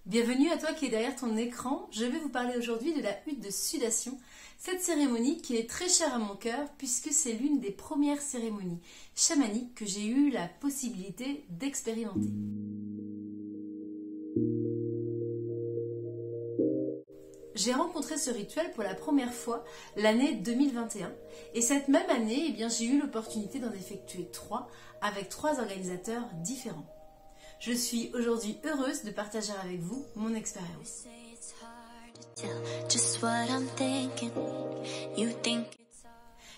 Bienvenue à toi qui es derrière ton écran. Je vais vous parler aujourd'hui de la hutte de sudation, cette cérémonie qui est très chère à mon cœur puisque c'est l'une des premières cérémonies chamaniques que j'ai eu la possibilité d'expérimenter. J'ai rencontré ce rituel pour la première fois l'année 2021 et cette même année, j'ai eu l'opportunité d'en effectuer 3 avec 3 organisateurs différents. Je suis aujourd'hui heureuse de partager avec vous mon expérience.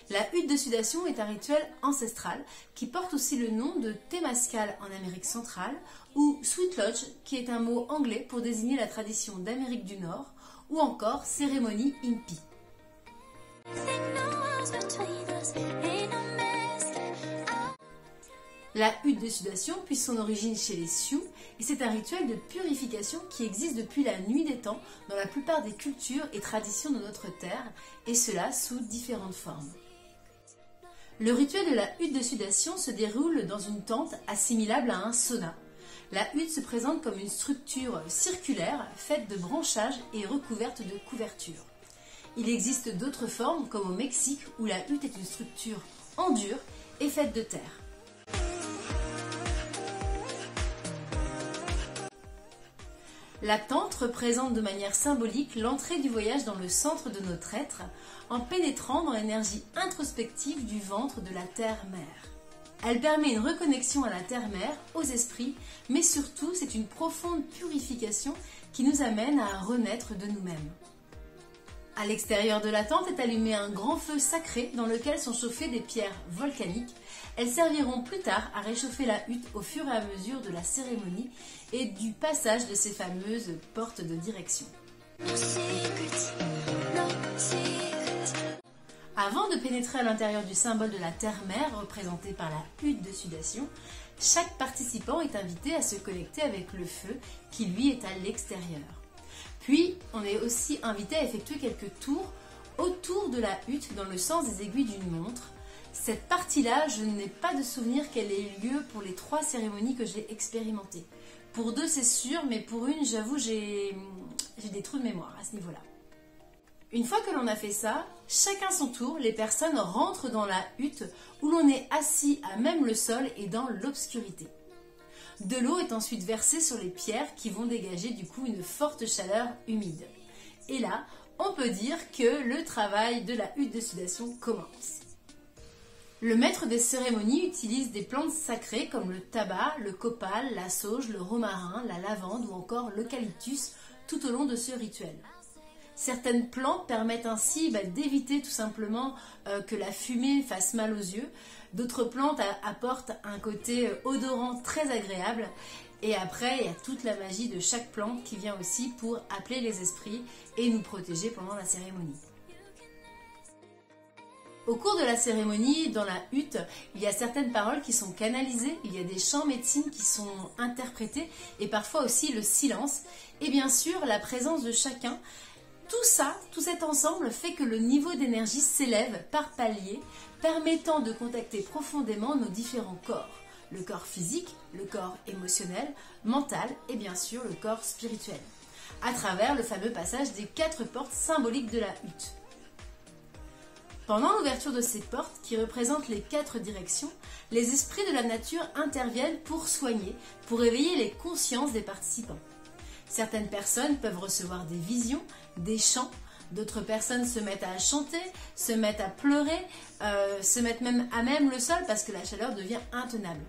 La hutte de sudation est un rituel ancestral qui porte aussi le nom de Temazcal en Amérique centrale ou Sweet Lodge qui est un mot anglais pour désigner la tradition d'Amérique du Nord ou encore cérémonie Impi. La hutte de sudation puise son origine chez les Sioux et c'est un rituel de purification qui existe depuis la nuit des temps dans la plupart des cultures et traditions de notre terre et cela sous différentes formes. Le rituel de la hutte de sudation se déroule dans une tente assimilable à un sauna. La hutte se présente comme une structure circulaire faite de branchages et recouverte de couvertures. Il existe d'autres formes comme au Mexique où la hutte est une structure en dur et faite de terre. La tente représente de manière symbolique l'entrée du voyage dans le centre de notre être en pénétrant dans l'énergie introspective du ventre de la terre-mère. Elle permet une reconnexion à la terre-mère, aux esprits, mais surtout c'est une profonde purification qui nous amène à renaître de nous-mêmes. À l'extérieur de la tente est allumé un grand feu sacré dans lequel sont chauffées des pierres volcaniques. Elles serviront plus tard à réchauffer la hutte au fur et à mesure de la cérémonie et du passage de ces fameuses portes de direction. Avant de pénétrer à l'intérieur du symbole de la terre-mère représenté par la hutte de sudation, chaque participant est invité à se connecter avec le feu qui lui est à l'extérieur. Puis, on est aussi invité à effectuer quelques tours autour de la hutte dans le sens des aiguilles d'une montre. Cette partie-là, je n'ai pas de souvenir qu'elle ait eu lieu pour les 3 cérémonies que j'ai expérimentées. Pour 2, c'est sûr, mais pour une, j'avoue, j'ai des trous de mémoire à ce niveau-là. Une fois que l'on a fait ça, chacun son tour, les personnes rentrent dans la hutte où l'on est assis à même le sol et dans l'obscurité. De l'eau est ensuite versée sur les pierres qui vont dégager du coup une forte chaleur humide. Et là, on peut dire que le travail de la hutte de sudation commence. Le maître des cérémonies utilise des plantes sacrées comme le tabac, le copal, la sauge, le romarin, la lavande ou encore l'eucalyptus tout au long de ce rituel. Certaines plantes permettent ainsi d'éviter tout simplement que la fumée fasse mal aux yeux. D'autres plantes apportent un côté odorant très agréable. Et après, il y a toute la magie de chaque plante qui vient aussi pour appeler les esprits et nous protéger pendant la cérémonie. Au cours de la cérémonie, dans la hutte, il y a certaines paroles qui sont canalisées, il y a des chants médecines qui sont interprétés et parfois aussi le silence. Et bien sûr, la présence de chacun. Tout ça, tout cet ensemble fait que le niveau d'énergie s'élève par paliers, permettant de contacter profondément nos différents corps. Le corps physique, le corps émotionnel, mental et bien sûr le corps spirituel, à travers le fameux passage des 4 portes symboliques de la hutte. Pendant l'ouverture de ces portes, qui représentent les 4 directions, les esprits de la nature interviennent pour soigner, pour éveiller les consciences des participants. Certaines personnes peuvent recevoir des visions, des chants, d'autres personnes se mettent à chanter, se mettent à pleurer, se mettent même à même le sol parce que la chaleur devient intenable.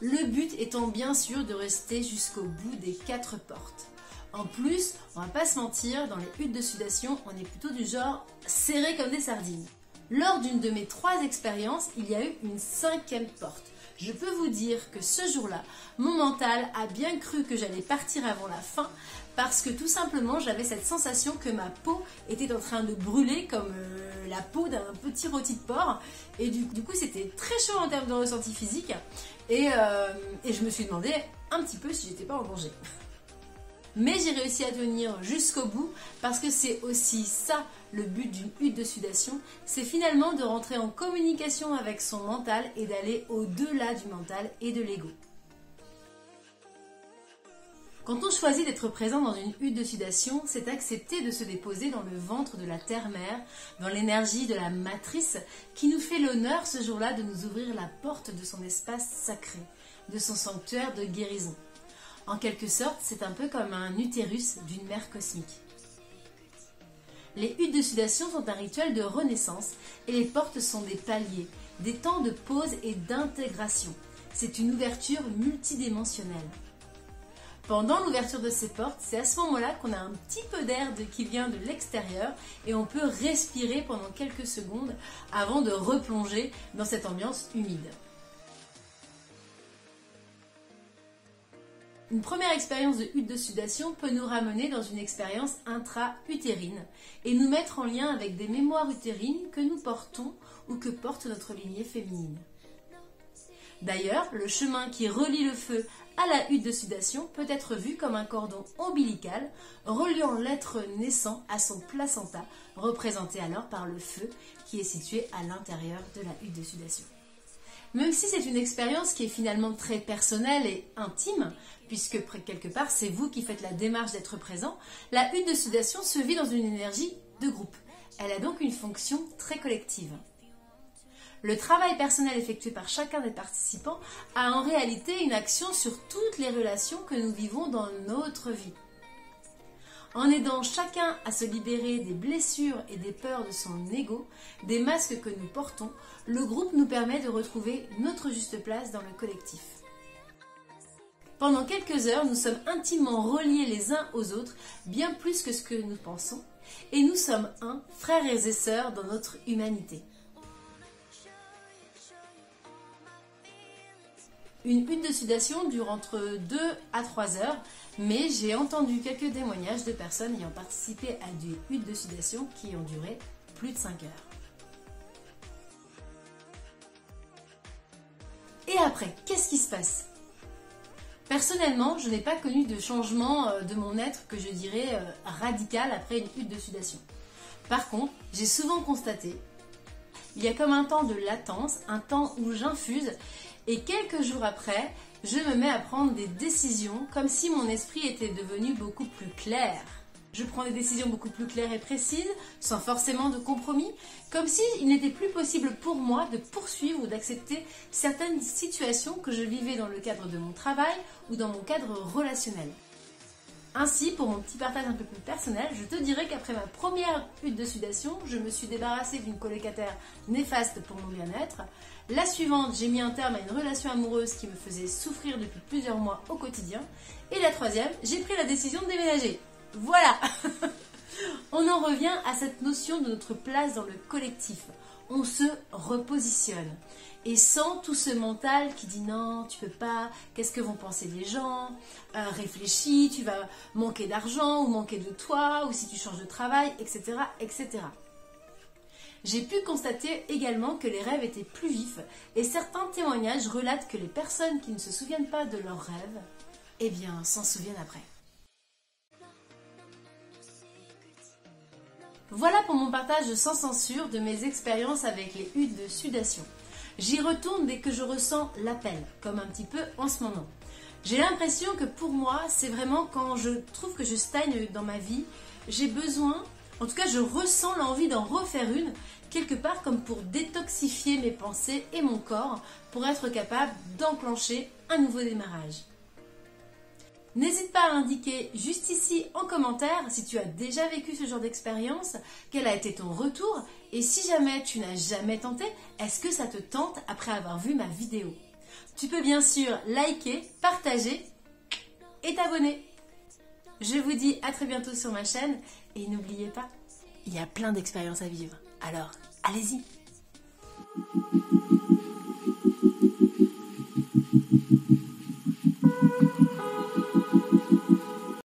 Le but étant bien sûr de rester jusqu'au bout des 4 portes. En plus, on va pas se mentir, dans les huttes de sudation, on est plutôt du genre serré comme des sardines. Lors d'une de mes 3 expériences, il y a eu une 5e porte. Je peux vous dire que ce jour-là, mon mental a bien cru que j'allais partir avant la fin parce que tout simplement j'avais cette sensation que ma peau était en train de brûler comme la peau d'un petit rôti de porc et du coup c'était très chaud en termes de ressenti physique et je me suis demandé un petit peu si j'étais pas en danger. Mais j'ai réussi à tenir jusqu'au bout parce que c'est aussi ça le but d'une hutte de sudation, c'est finalement de rentrer en communication avec son mental et d'aller au-delà du mental et de l'ego. Quand on choisit d'être présent dans une hutte de sudation, c'est accepter de se déposer dans le ventre de la terre-mère, dans l'énergie de la matrice qui nous fait l'honneur ce jour-là de nous ouvrir la porte de son espace sacré, de son sanctuaire de guérison. En quelque sorte, c'est un peu comme un utérus d'une mère cosmique. Les huttes de sudation sont un rituel de renaissance et les portes sont des paliers, des temps de pause et d'intégration. C'est une ouverture multidimensionnelle. Pendant l'ouverture de ces portes, c'est à ce moment-là qu'on a un petit peu d'air qui vient de l'extérieur et on peut respirer pendant quelques secondes avant de replonger dans cette ambiance humide. Une première expérience de hutte de sudation peut nous ramener dans une expérience intra-utérine et nous mettre en lien avec des mémoires utérines que nous portons ou que porte notre lignée féminine. D'ailleurs, le chemin qui relie le feu à la hutte de sudation peut être vu comme un cordon ombilical reliant l'être naissant à son placenta, représenté alors par le feu qui est situé à l'intérieur de la hutte de sudation. Même si c'est une expérience qui est finalement très personnelle et intime, puisque quelque part c'est vous qui faites la démarche d'être présent, la hutte de sudation se vit dans une énergie de groupe. Elle a donc une fonction très collective. Le travail personnel effectué par chacun des participants a en réalité une action sur toutes les relations que nous vivons dans notre vie. En aidant chacun à se libérer des blessures et des peurs de son ego, des masques que nous portons, le groupe nous permet de retrouver notre juste place dans le collectif. Pendant quelques heures, nous sommes intimement reliés les uns aux autres, bien plus que ce que nous pensons, et nous sommes un, frères et sœurs dans notre humanité. Une hutte de sudation dure entre 2 à 3 heures, mais j'ai entendu quelques témoignages de personnes ayant participé à des huttes de sudation qui ont duré plus de 5 heures. Et après, qu'est-ce qui se passe ? Personnellement, je n'ai pas connu de changement de mon être que je dirais radical après une hutte de sudation. Par contre, j'ai souvent constaté, il y a comme un temps de latence, un temps où j'infuse, et quelques jours après, je me mets à prendre des décisions comme si mon esprit était devenu beaucoup plus clair. Je prends des décisions beaucoup plus claires et précises, sans forcément de compromis, comme s'il n'était plus possible pour moi de poursuivre ou d'accepter certaines situations que je vivais dans le cadre de mon travail ou dans mon cadre relationnel. Ainsi, pour mon petit partage un peu plus personnel, je te dirais qu'après ma première hutte de sudation, je me suis débarrassée d'une colocataire néfaste pour mon bien-être. La suivante, j'ai mis un terme à une relation amoureuse qui me faisait souffrir depuis plusieurs mois au quotidien. Et la troisième, j'ai pris la décision de déménager. Voilà. On en revient à cette notion de notre place dans le collectif. On se repositionne. Et sans tout ce mental qui dit non, tu peux pas, qu'est-ce que vont penser les gens, réfléchis, tu vas manquer d'argent ou manquer de toi, ou si tu changes de travail, etc. etc. J'ai pu constater également que les rêves étaient plus vifs et certains témoignages relatent que les personnes qui ne se souviennent pas de leurs rêves, eh bien, s'en souviennent après. Voilà pour mon partage sans censure de mes expériences avec les huttes de sudation. J'y retourne dès que je ressens l'appel, comme un petit peu en ce moment. J'ai l'impression que pour moi, c'est vraiment quand je trouve que je stagne dans ma vie, j'ai besoin, en tout cas je ressens l'envie d'en refaire une, quelque part comme pour détoxifier mes pensées et mon corps, pour être capable d'enclencher un nouveau démarrage. N'hésite pas à indiquer juste ici en commentaire si tu as déjà vécu ce genre d'expérience, quel a été ton retour et si jamais tu n'as jamais tenté, est-ce que ça te tente après avoir vu ma vidéo? Tu peux bien sûr liker, partager et t'abonner. Je vous dis à très bientôt sur ma chaîne et n'oubliez pas, il y a plein d'expériences à vivre. Alors, allez-y!